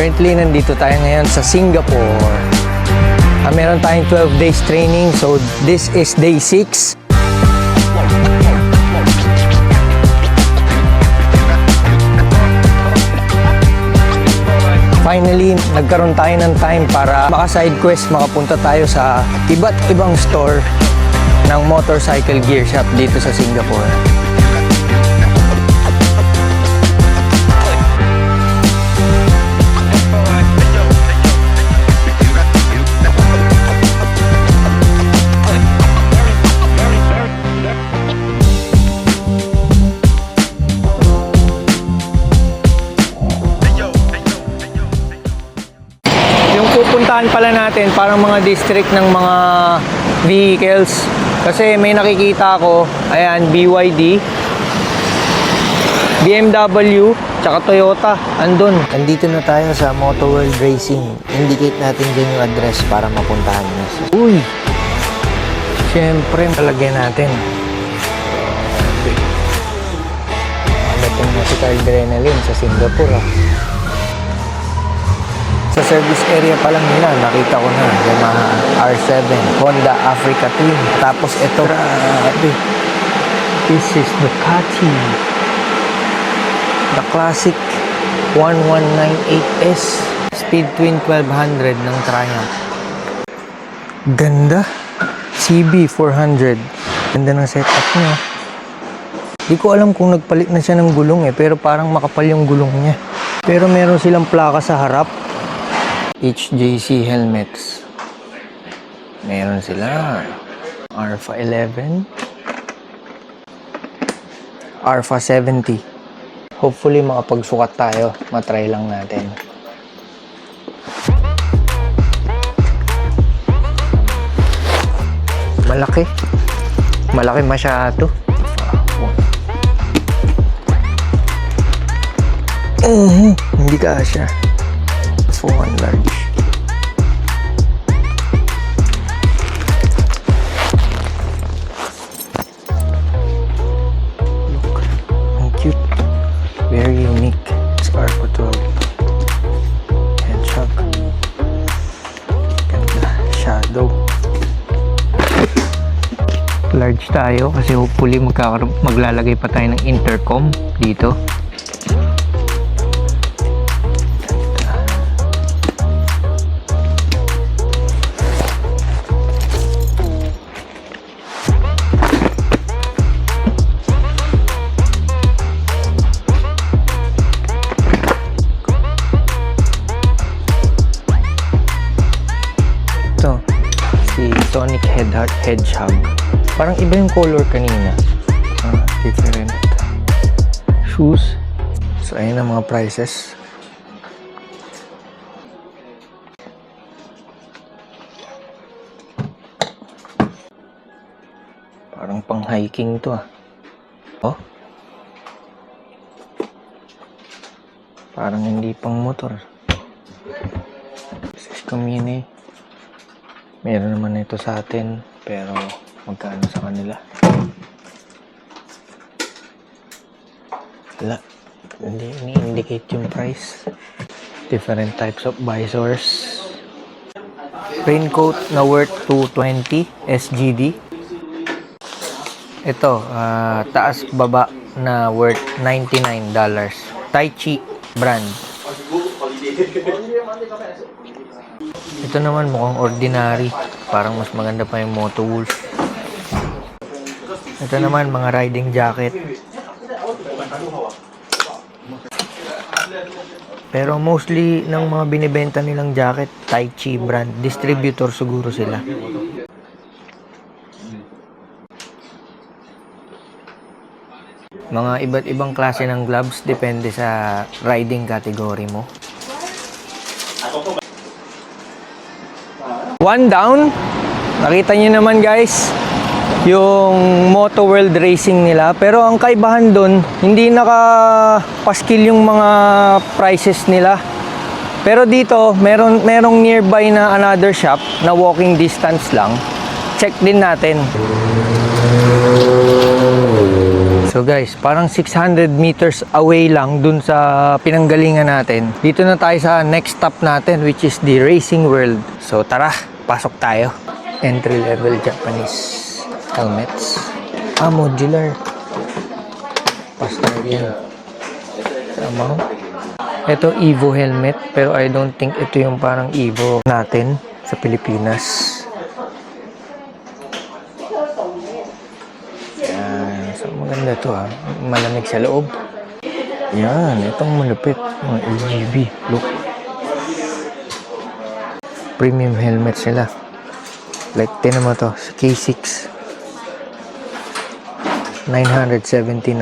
Currently, nandito tayo ngayon sa Singapore. Meron tayong 12 days training, so this is day 6. Finally, nagkaroon tayo ng time para maka-side quest, makapunta tayo sa iba't ibang store ng motorcycle gear shop dito sa Singapore. Pupuntahan pala natin parang mga district ng mga vehicles kasi may nakikita ako, ayan, BYD, BMW, tsaka Toyota, andun. Andito na tayo sa Moto World Racing. Indicate natin dyan yung address para mapuntahan nyo. Uy! Siyempre, talagyan natin. Dating na si Adrenaline sa Singapore, ah. Sa service area pa lang nila, nakita ko na Yamaha R7, Honda Africa Twin. Tapos ito, grabe. This is Ducati. The classic 1198S. Speed Twin 1200 ng Triumph. Ganda. CB 400. Ganda ng setup niya. Di ko alam kung nagpalit na siya ng gulong pero parang makapal yung gulong niya. Pero meron silang plaka sa harap. HJC helmets. Meron sila. Alpha 11. Alpha 70. Hopefully makapagsukat tayo. Matry lang natin. Malaki. Malaki masyado. Hindi kasya. One large. Look, ang cute. Very unique. Scarpa 12. Hedgehog. Ganda. Shadow. Large tayo kasi hopefully maglalagay pa tayo ng intercom dito. Sonic Hedgehog. Parang iba yung color kanina. Different. Shoes. So, ayun ang mga prices. Parang pang hiking to ah. Oh. Parang hindi pang motor. This is Kamine. Meron naman ito sa atin, pero magkano sa kanila? Wala. Hindi ini-indicate yung price. Different types of visors. Raincoat na worth 220 SGD. Ito, taas baba na worth $99. Tai Chi brand. Ito naman mukhang ordinary. Parang mas maganda pa yung Moto Wolf. Ito naman mga riding jacket. Pero mostly ng mga binibenta nilang jacket, Tai Chi brand. Distributor siguro sila. Mga iba't ibang klase ng gloves. Depende sa riding category mo. One down. Nakita nyo naman guys yung Moto World Racing nila, pero ang kaibahan doon, hindi nakapaskil yung mga prices nila. Pero dito merong nearby na another shop na walking distance lang. Check din natin. So guys, parang 600 meters away lang dun sa pinanggalingan natin. Dito na tayo sa next stop natin, which is the Racing World. So tara, pasok tayo. Entry level Japanese helmets. Modular. Pastor yan. Tama. Ito Evo helmet, pero I don't think ito yung parang Evo natin sa Pilipinas. Yan. So maganda to ha. Malamig sa loob. Yan. Itong malupit. Mga LGB. Look. Premium helmet sila. Like, tinan mo to. K6. 979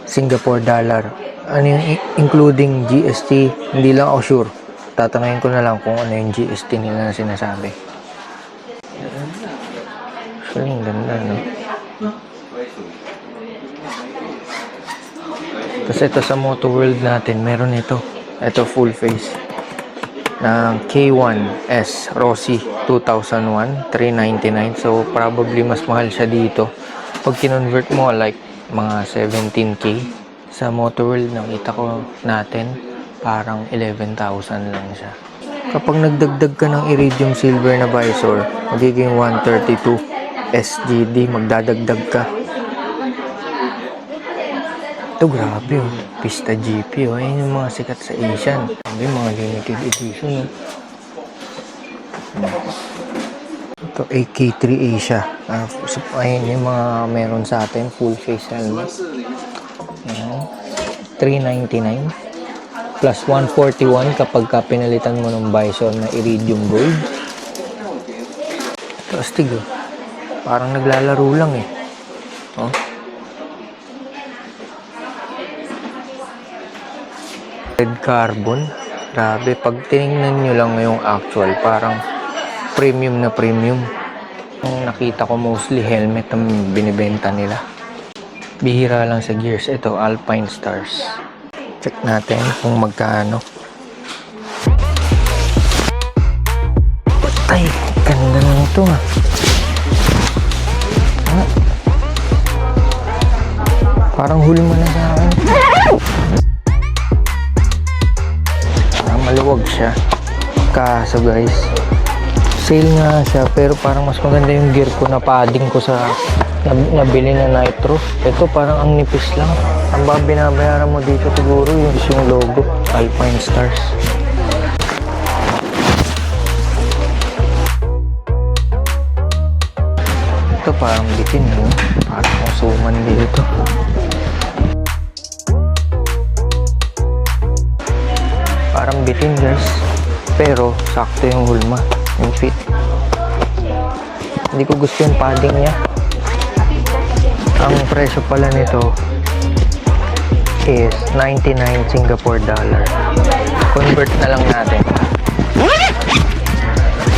Singapore dollar. Ano yung including GST? Hindi lang ako sure. Tatanungin ko na lang kung ano yung GST nila na sinasabi. Actually, ang ganda, no? Tapos ito sa Moto World natin, meron ito. Ito full face. Ng K1S Rossi 2001, 399. So, probably mas mahal siya dito. Pag kinonvert mo, like, mga 17K. Sa Moto World, nakita ko natin, parang 11,000 lang siya. Kapag nagdagdag ka ng iridium silver na visor, magiging 132 SGD, magdadagdag ka. Ito, grabe, oh. Pista GP, oh. Ayun yung mga sikat sa Asian. Sabi, mga limited edition, oh. Ito, AK3 Asia. Ayun yung mga meron sa atin, full face helmet. Ayan. 399 plus 141 kapag ka pinalitan mo ng visor na iridium gold. Ito, astig, oh. Parang naglalaro lang, eh. Oh. Red carbon. Grabe, pag tinignan nyo lang yung actual, parang premium na premium. Yung nakita ko mostly helmet ang binibenta nila. Bihira lang sa gears. Ito, Alpine Stars. Check natin kung magkano. Ay, ganda na ito, ah. Parang huli mo na sa akin. Parang maluwag siya. Kaso guys, sale nga siya, pero parang mas maganda yung gear ko na padding ko sa nabili na Nitro. Ito parang ang nipis lang. Ang binabayaran mo dito siguro yung logo, Alpine Stars. Ito parang bitin, no? Parang kusuman dito. Parang bitin guys, pero sakto yung hulma, yung fit. Hindi ko gusto yung padding niya. Ang presyo pala nito is 99 Singapore dollar. Convert na lang natin.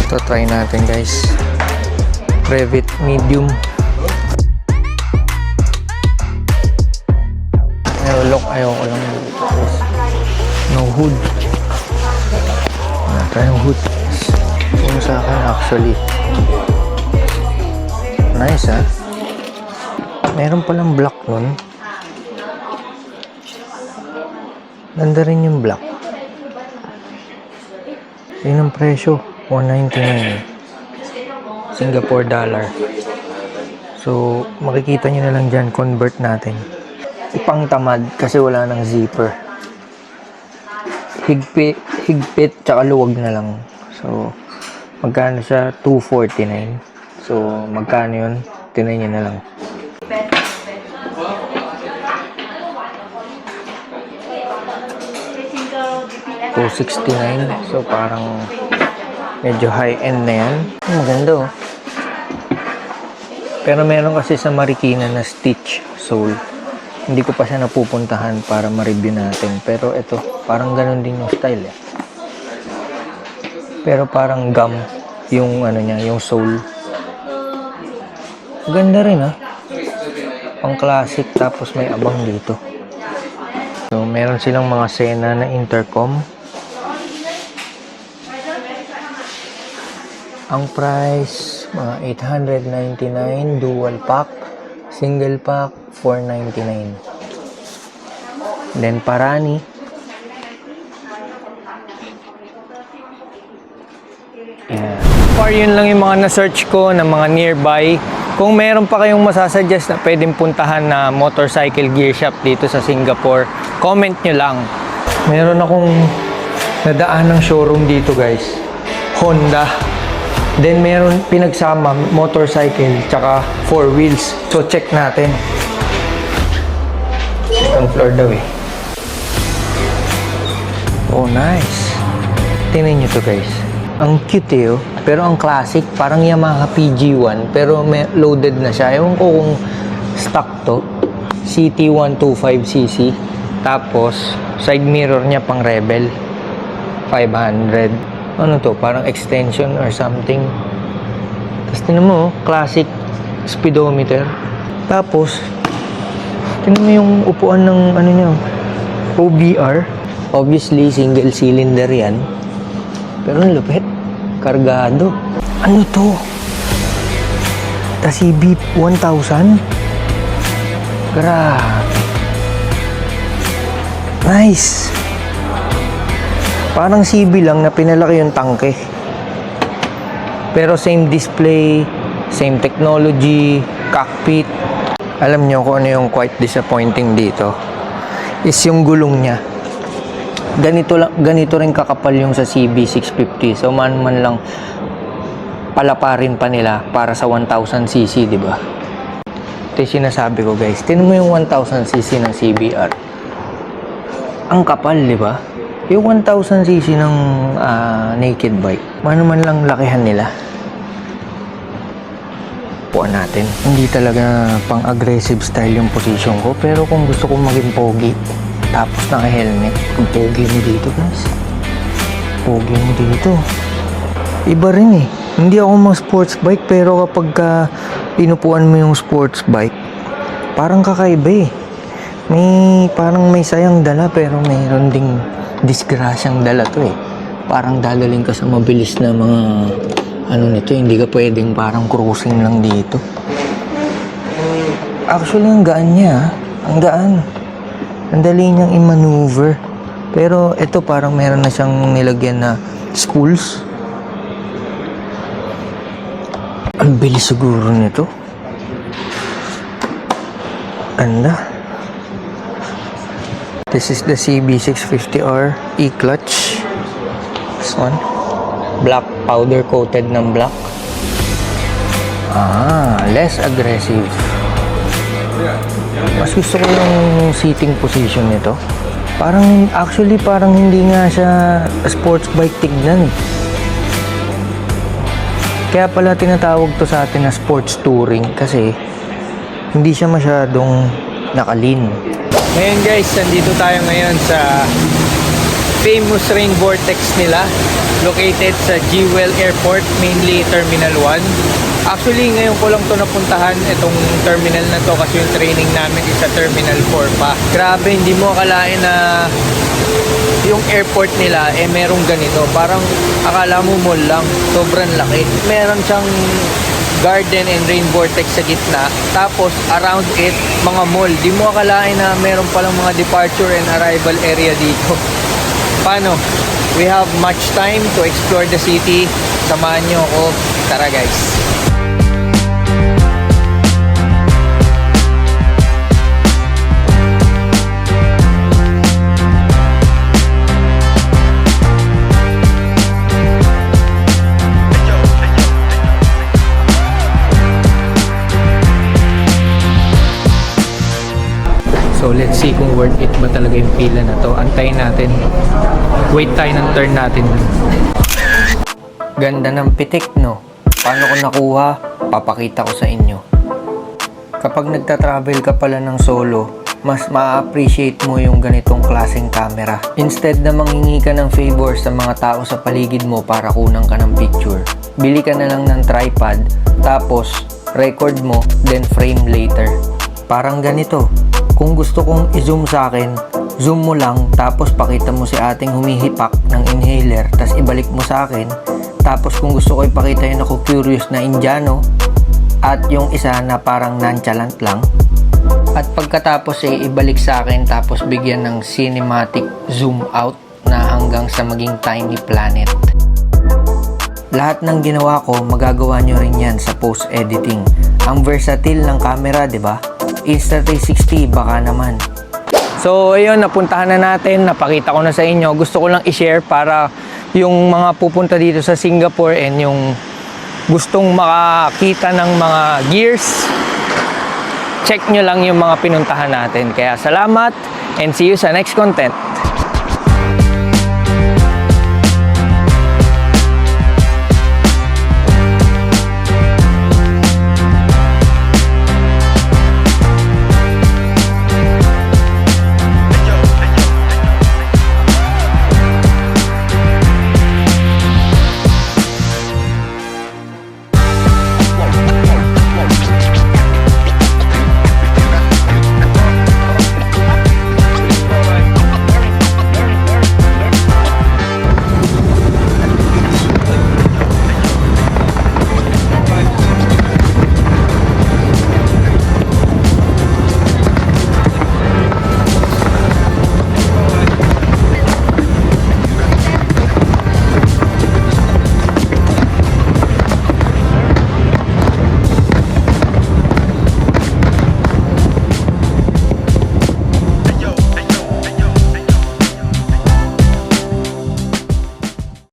Ito, try natin guys. Revit medium. Look, ayoko lang. No hood. Try yung hood. Yung sa akin actually. Nice, ha? Meron palang black nun. Ganda rin yung black. Yun ang presyo. 199 Singapore dollar. So, makikita nyo na lang dyan. Convert natin. Ipang tamad kasi wala nang zipper. Higpit tsaka luwag na lang. So, magkano siya? 249. So, magkano yun? Tinan nyo na lang. $269. So, parang medyo high-end na yan. Maganda, oh. Pero meron kasi sa Marikina na stitch sole. Hindi ko pa siya napupuntahan para ma-review natin. Pero ito, parang ganun din yung style, eh. Pero parang gum yung ano niya, yung sole. Ganda rin, ha. Pang classic, tapos may abang dito. So, meron silang mga Sena na intercom. Ang price, mga $899, dual pack, single pack, 499. Then Parani. Yeah. Far yun lang yung mga na-search ko na mga nearby. Kung meron pa kayong masasuggest na pwedeng puntahan na motorcycle gear shop dito sa Singapore, comment nyo lang. Meron akong nadaan ng showroom dito guys. Honda. Then meron pinagsama motorcycle tsaka 4 wheels. So check natin. Second floor daw eh. Oh nice. Tingnan nyo to guys. Ang cute eh oh. Pero ang classic, parang Yamaha PG1 pero may loaded na siya. Ewan ko kung stock to. CT125cc. Tapos side mirror niya pang Rebel. 500. Ano to? Parang extension or something. Tapos tinan mo, classic speedometer. Tapos, tinan mo yung upuan ng ano niya, OBR. Obviously, single cylinder yan. Pero ang lupit. Kargado. Ano to? TASIBI 1000? Grabe. Nice. Parang CB lang na pinalaki yung tangke. Pero same display, same technology, cockpit. Alam nyo kung ano yung quite disappointing dito? Is yung gulong niya. Ganito rin kakapal yung sa CB650. So man lang palaparin pa nila para sa 1000cc, di ba? Ito yung sinasabi ko guys. Tingnan mo yung 1000cc ng CBR. Ang kapal, di ba? Yung 1000cc ng naked bike. Mano man lang lakihan nila. Puan natin. Hindi talaga pang aggressive style yung position ko. Pero kung gusto kong maging pogi, tapos naka-helmet, kung pogi mo dito guys. Pogi mo dito. Iba rin eh. Hindi ako mga sports bike pero kapag inupuan mo yung sports bike, parang kakaiba eh. Parang may sayang dala pero mayroon ding disgrasyang dala to eh. Parang dadaling ka sa mabilis na mga ano nito, hindi ka pwedeng parang cruising lang dito. Actually, ang gaan niya. Ang gaan. Ang dali niyang i-maneuver. Pero ito parang meron na siyang nilagyan na spools. Ang bilis siguro nito. Ganda. This is the CB650R E-clutch. This one. Black, powder coated ng black. Less aggressive. Mas gusto ko yung seating position nito. Actually parang hindi nga siya sports bike tignan eh. Kaya pala tinatawag to sa atin na sports touring kasi hindi siya masyadong nakalin. Ngayon guys, nandito tayo ngayon sa famous rain vortex nila located sa Jewel Airport, mainly Terminal 1. Actually, ngayon ko lang to napuntahan itong terminal na to kasi yung training namin is sa Terminal 4 pa. Grabe, hindi mo akalain na yung airport nila merong ganito. Parang akala mo mall lang, sobrang laki. Meron siyang garden and rain vortex sa gitna. Tapos around it, mga mall. Di mo akalain na meron palang mga departure and arrival area dito. Paano? We have much time to explore the city. Samahan nyo ako. Tara guys. So let's see kung worth it ba talaga yung pila na to. Antayin natin. Wait tayo ng turn natin. Ganda ng pitik, no? Paano ko nakuha? Papakita ko sa inyo. Kapag nagta-travel ka pala ng solo, mas ma-appreciate mo yung ganitong klaseng camera. Instead na manghingi ka ng favor sa mga tao sa paligid mo para kunan ka ng picture, bili ka na lang ng tripod, tapos record mo, then frame later. Parang ganito. Kung gusto kong i-zoom sa akin, zoom mo lang, tapos pakita mo si ating humihipak ng inhaler, tapos ibalik mo sa akin. Tapos kung gusto ko ipakita yun ako curious na Indiano, at yung isa na parang nonchalant lang, At pagkatapos ay ibalik sa akin tapos bigyan ng cinematic zoom out na hanggang sa maging tiny planet. Lahat ng ginawa ko, magagawa nyo rin yan sa post-editing. Ang versatile ng camera, di ba? Insta360, baka naman. So, ayun, napuntahan na natin. Napakita ko na sa inyo. Gusto ko lang i-share para yung mga pupunta dito sa Singapore and yung gustong makakita ng mga gears, check nyo lang yung mga pinuntahan natin. Kaya salamat and see you sa next content.